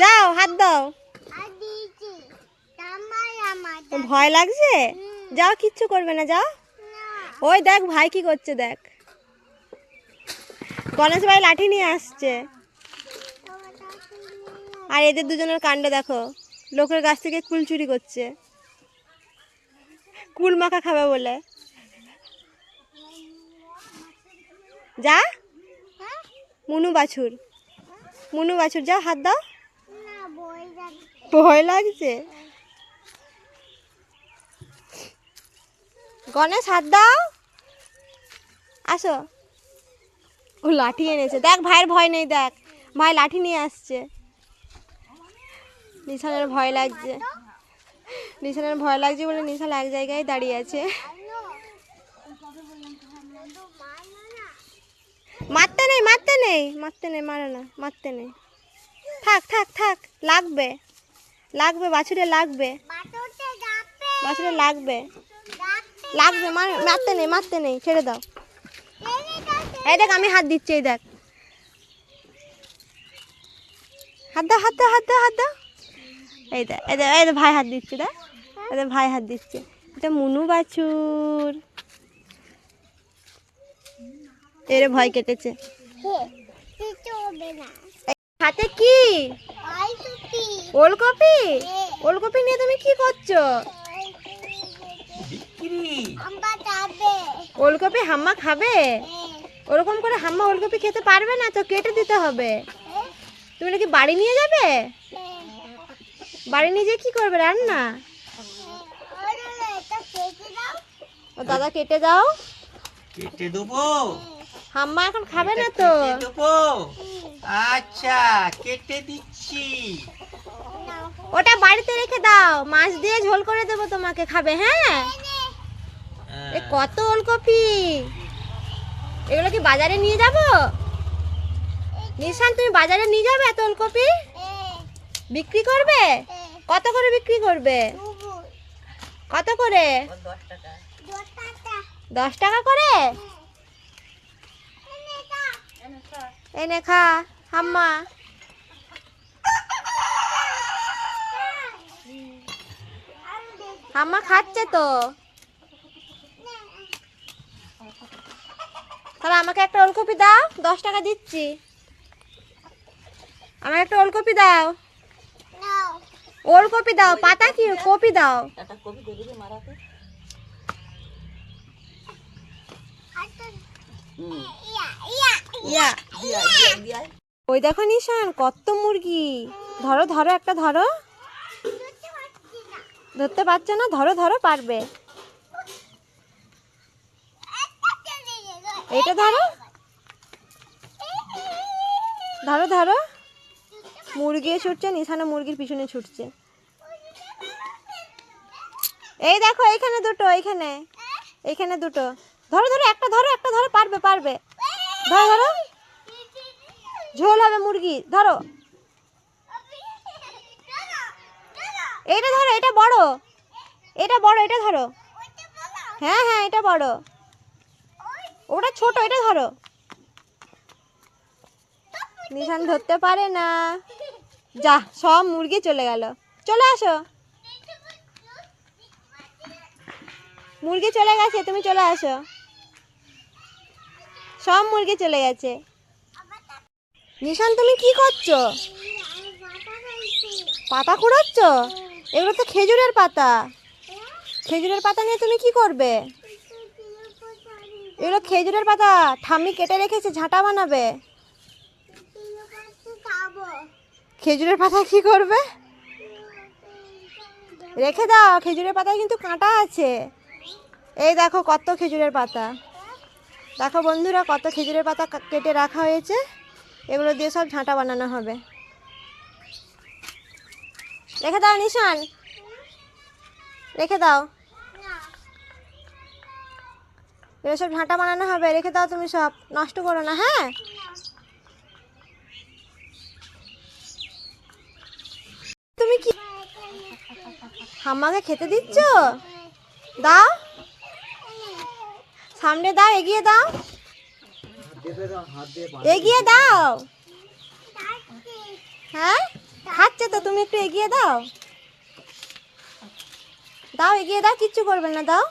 যাও হাত দাও। ভয় লাগছে? যাও, কিচ্ছু করবে না, যাও। ওই দেখ ভাই কি করছে দেখ, গণেশ ভাই লাঠি নিয়ে আসছে। আর এদের দুজনের কাণ্ড দেখো, লোকের গাছ থেকে কুল চুরি করছে, কুল মাখা খাবে বলে। যা মুনু বাছুর, মুনু বাছুর, যাও হাত দাও। ভয় লাগছে? গণেশ হাত দাও, আসো। ও লাঠি এনেছে দেখ, ভাইয়ের ভয় নেই, দেখ ভাই লাঠি নিয়ে আসছে। নিশানের ভয় লাগছে, নিশানের ভয় লাগছে বলে নিশান এক জায়গায় দাঁড়িয়ে আছে। মারতে নেই, মারতে নেই, মারতে নেই, মারে না, মারতে নেই। থাক থাক থাক, লাগবে, লাগবে বাছুরে, লাগবে বাছুরে, লাগবে, লাগবে, মারতে নেই, মারতে নেই, ছেড়ে দাও। এই দেখ আমি হাত দিচ্ছি, এই দেখ, হাত দাও, হাত দাও, হাত দাও, হাত দাও। এই দেখ, এই দেখ, এই দেখ ভাই হাত দিচ্ছে, দেখ এই দেখ ভাই হাত দিচ্ছে। এটা মুনু বাছুর, এর ভয় কেটেছে। হাতে কি? ওলকপি? ওলকপি নিয়ে তুমি কি করছো? ওলকপি হাম্মা খাবে? ওরকম করে হাম্মা ওলকপি খেতে পারবে না তো, কেটে দিতে হবে। তুমি নাকি বাড়ি নিয়ে যাবে? বাড়ি নিয়ে যেয়ে কি করবে, রান্না? দাদা কেটে দাও। কেটে দেবো? হাম্মা এখন খাবে না তো। আচ্ছা কেটে দিচ্ছি। ওটা বাড়িতে রেখে দাও, মাছ দিয়ে ঝোল করে দেবো তোমাকে, খাবে? হ্যাঁ। এ কত ওলকপি, এগুলো কি বাজারে নিয়ে যাব? নিশান তুমি বাজারে নিয়ে যাবে এত ওলকপি? বিক্রি করবে? কত করে বিক্রি করবে? কত করে? 10 টাকা করে? এনে খা হাম্মা। হাম্মা খাচ্ছে তো। তাহলে আমাকে একটা ওলকপি দাও, 10 টাকা দিচ্ছি। আমার একটা ওলকপি দাও, ওলকপি দাও, পাতা কি কপি দাও। ওই দেখো নিশান, কত মুরগি। ধরো ধরো, একটা ধরো। ধরতে পারছো না? ধরো ধরো, পারবে। এইটা ধরো, ধরো ধরো। মুরগি ছুটছে, নিশানা মুরগির পিছনে ছুটছে। এই দেখো এইখানে দুটো, এইখানে, এইখানে দুটো। ধরো ধরো, একটা ধরো, একটা ধরো, পারবে পারবে। ধরো ধরো, ঝোল হবে মুরগি, ধরো। এইটা ধরো, এটা বড়, এটা বড়, এটা ধরো। হ্যাঁ হ্যাঁ, এটা বড়, ওটা ছোট, এটা ধরো। নিশান ধরতে পারে না। যা, সব মুরগি চলে গেল। চলে আসো, মুরগি চলে গেছে, তুমি চলে আসো। সব মুরগি চলে গেছে। নিশান তুমি কি করছো? পাতা কুড়াচ্ছ? এগুলো তো খেজুরের পাতা। খেজুরের পাতা নিয়ে তুমি কি করবে? এগুলো খেজুরের পাতা, ঠাম্মি কেটে রেখেছে, ঝাঁটা বানাবে। খেজুরের পাতা কি করবে? রেখে দাও, খেজুরের পাতায় কিন্তু কাঁটা আছে। এই দেখো কত খেজুরের পাতা, দেখো বন্ধুরা, কত খেজুরের পাতা কেটে রাখা হয়েছে। এগুলো দিয়ে সব ঝাঁটা বানানো হবে। রেখে দাও নিশান, রেখে দাও। এগুলো সব ঝাঁটা বানানো হবে, রেখে দাও তুমি, সব নষ্ট করো না। হ্যাঁ, তুমি কি হাম্মাকে খেতে দিচ্ছ? দাও, সামনে দাও, এগিয়ে দাও, এগিয়ে দাও। হ্যাঁ, তুমি একটু এগিয়ে দাও, দাও এগিয়ে দাও, কিচ্ছু করবে না, দাও।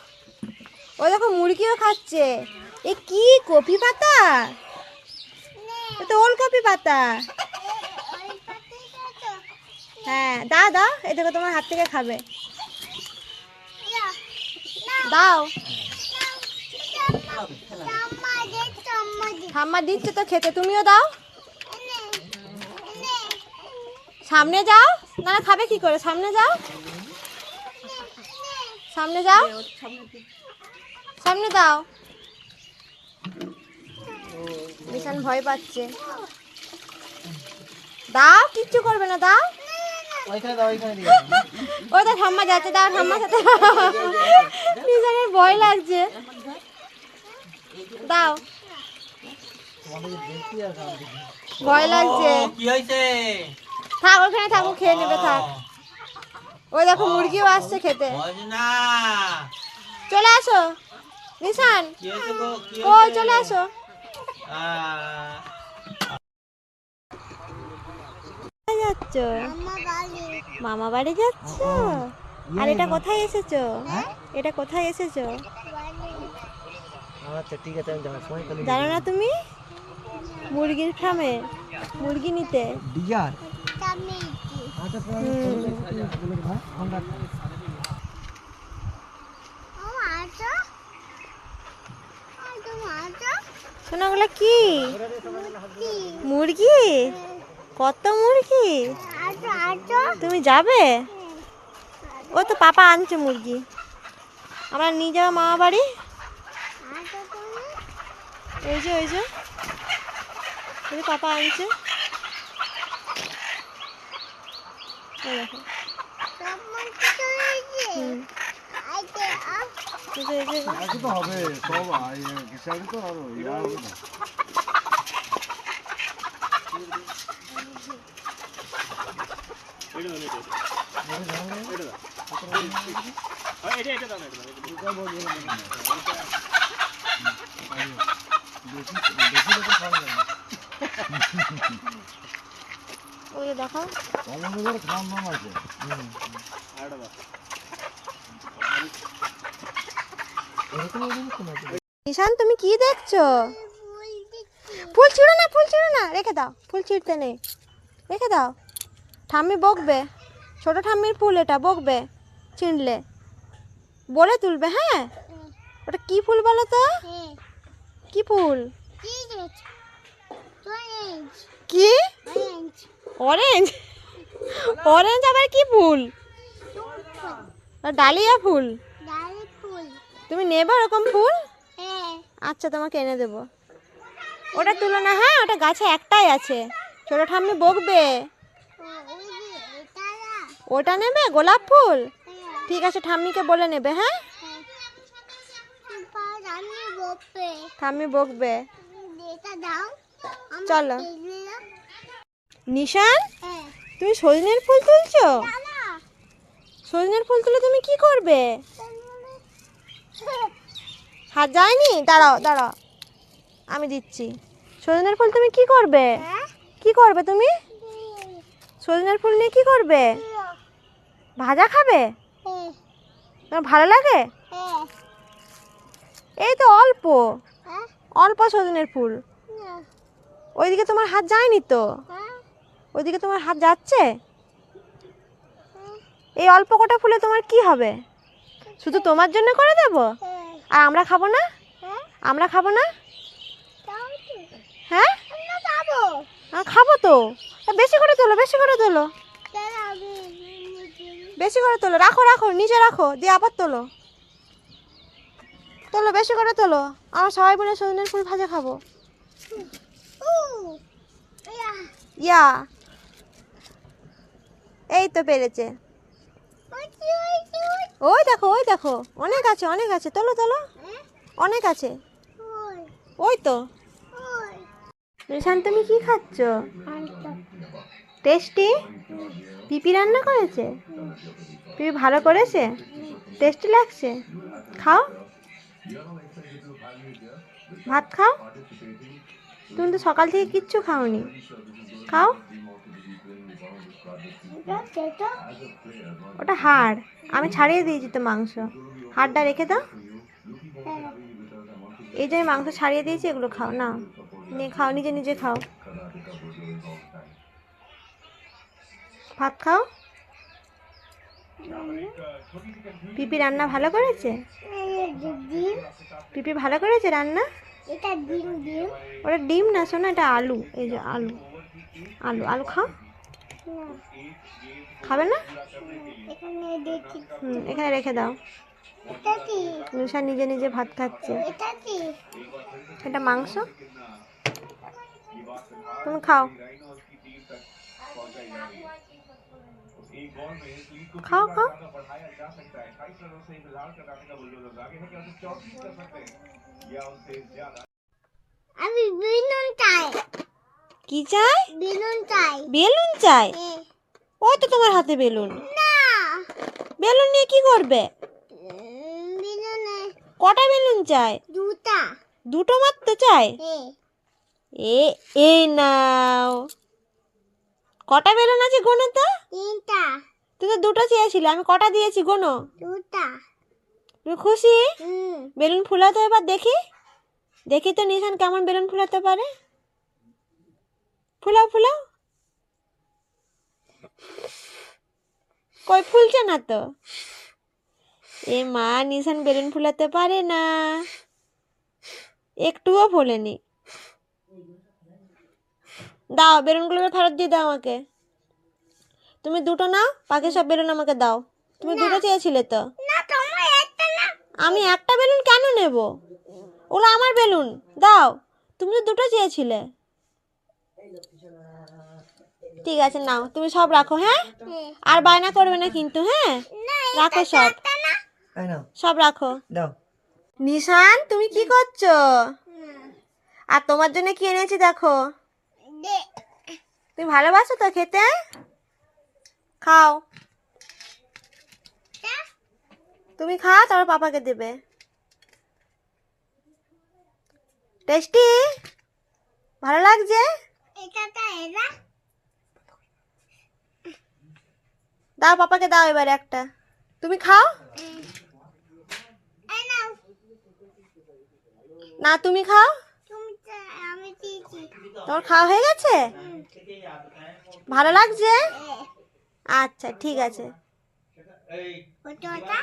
ওই দেখো মুরগিও খাচ্ছে। এ কি কপি পাতা? এ তো ওলকপি পাতা। হ্যাঁ দাও দাও, এই দেখো তোমার হাত থেকে খাবে, দাও। ঠাম্মা দিচ্ছে তো খেতে, তুমিও দাও। সামনে যাও, না খাবে কি করে, সামনে যাও, সামনে যাও, সামনে দাও। ভীষণ ভয় পাচ্ছে, দাও, কিচ্ছু করবে না, দাও। ওই তো ঠাম্মা যাচ্ছে, দাও ঠাম্মার সাথে। ভীষণের ভয় লাগছে, দাও। ভয় লাগছে, কি হয়েছে? থাক ওখানে থাকো, খেয়ে নেবে, থাক। ওই দেখো মুরগিও আসছে খেতে, না চলে আসো নিশান, কি হয়েছে গো? কি কই হয়েছে? চলে আসো। কোথায় যাচ্ছ? মামা বাড়ি যাচ্ছ? আর এটা কোথায় এসেছো? এটা কোথায় এসেছো? আচ্ছা ঠিক আছে, আমি যাওয়ার সময় তাহলে জানো না তুমি? মুরগির ফার্মে মুরগি নিতে। ডিজার শোনা, ওগুলো কি মুরগি? কত মুরগি? তুমি যাবে? ও তো পাপা আনছে মুরগি, আমরা নিয়ে যাবো মামা বাড়ি। ওই যে ওই যে ওই যে পাপা আনছে, এই দেখো। হুম। এই যে, এই যে। আজকে তো হবে সব হিসাবে তো আরো ইয়া হবে না। ওই যে দেখাও, কমনদের খাওয়ার নাম আছে। ঈশান তুমি কি দেখছো? ফুল ছিঁড়ো না, ফুল ছিঁড়ো না, রেখে দাও, ফুল ছিঁড়তে নেই, রেখে দাও। ঠাম্মি বকবে, ছোট ঠাম্মির ফুল, এটা বকবে ছিঁড়লে, বলে তুলবে। হ্যাঁ, ওটা কি ফুল বলো তো? কি ফুল? কি অরেঞ্জ? অরেঞ্জ আবার কি ফুল? ডালিয়া ফুল। তুমি নেবে ওরকম ফুল? আচ্ছা তোমাকে এনে দেবো, ওটা তুলো না। হ্যাঁ, ওটা গাছে একটাই আছে, ছোট ঠাম্মি বকবে। ওটা নেবে, গোলাপ ফুল? ঠিক আছে, ঠাম্মিকে বলে নেবে। হ্যাঁ, ঠাম্মি বকবে। চলো নিশান, তুমি সজনের ফুল তুলছো? সজনের ফুল তুলে তুমি কি করবে? হাত যায়নি, দাঁড়াও দাঁড়াও, আমি দিচ্ছি। সজনের ফুল তুমি কি করবে? কি করবে তুমি সজনের ফুল নিয়ে? কি করবে? ভাজা খাবে? তোমার ভালো লাগে? এই তো অল্প অল্প সজনের ফুল, ওইদিকে তোমার হাত যায়নি তো, ওইদিকে তোমার হাত যাচ্ছে। এই অল্প কটা ফুলে তোমার কি হবে? শুধু তোমার জন্য করে দেব, আর আমরা খাবো না? আমরা খাবো না? হ্যাঁ খাবো তো। বেশি করে তোলো, বেশি করে তোলো, বেশি করে তোলো। রাখো রাখো, নিচে রাখো, দিয়ে আবার তোলো, তোলো বেশি করে তোলো। আমরা সবাই মিলে সজনের ফুল ভাজা খাবো। ইয়া, এই তো পেরেছে। ওই দেখো, ওই দেখো, অনেক আছে, অনেক আছে, তোলো তোলো, অনেক আছে। ওই তো। রিশান তুমি কি খাচ্ছ? টেস্টি? পিপি রান্না করেছে? পিপি ভালো করেছে? টেস্টি লাগছে? খাও, ভাত খাও। তুমি তো সকাল থেকে কিচ্ছু খাওনি, খাও। ওটা হাড়, আমি ছাড়িয়ে দিয়েছি তো মাংস। হাড়টা রেখে দাও। এই যে আমি মাংস ছাড়িয়ে দিয়েছি, এগুলো খাও না, নিয়ে খাও, নিজে নিজে খাও, ভাত খাও। পিপি রান্না ভালো করেছে? পিপি ভালো করেছে রান্না? ওটা ডিম না শোনো, এটা আলু। এই যে আলু, আলু আলু খাও। খাবে না? এখানে রেখে দাও। নিশা নিজে নিজে ভাত খাচ্ছে। এটা মাংস, তুমি খাও, খাও খাও। আমি বেলুন চাই। কি চাই? বেলুন চাই। বেলুন চাই? ওই তো তোমার হাতে বেলুন। না, বেলুন নিয়ে কি করবে? বেলুনে কটা বেলুন চাই? দুটা। দুটো মাত্র চাই? হ্যাঁ, এই নাও। কটা বেলুন আছে গোনো তো? তিনটা। তুই তো দুটো চেয়েছিলে, আমি কটা দিয়েছি গোনো? দুটা। তুমি খুশি? হুম, বেলুন ফুলাতো এবার দেখি, দেখি তো নিশান কেমন বেলুন ফুলাতে পারে। ফুলাও ফুলাও। কই ফুলছে না তো। এ মা, নিশান বেলুন ফুলাতে পারে না, একটুও ফোলেনি। দাও বেলুনগুলো ফেরত দিয়ে দাও আমাকে। তুমি দুটো নাও, বাকি সব বেলুন আমাকে দাও। তুমি দুটো চেয়েছিলে তো। না তোমার একটা না। আমি একটা বেলুন কেন নেব? ওগুলো আমার বেলুন, দাও। তুমি তো দুটো চেয়েছিলে। ঠিক আছে নাও, তুমি সব রাখো। হ্যাঁ, আর বায়না করবে না কিন্তু। হ্যাঁ, রাখো সব, এই নাও, সব রাখো। দাও। নিশান তুমি কি করছো? আর তোমার জন্য কি এনেছি দেখো। দে। তুমি ভালোবাসো তো খেতে? খাও, তুমি খাও, তারপর পাপাকে দেবে। টেস্টি, ভালো লাগছে? এটা এরা। দাও পাপাকে দাও এবারে একটা, তুমি খাও। এই নাও। না তুমি খাও। তুমি আমি দিয়েছি। তোমার খাওয়া হয়ে গেছে? ভালো লাগছে? আচ্ছা ঠিক আছে। ওটা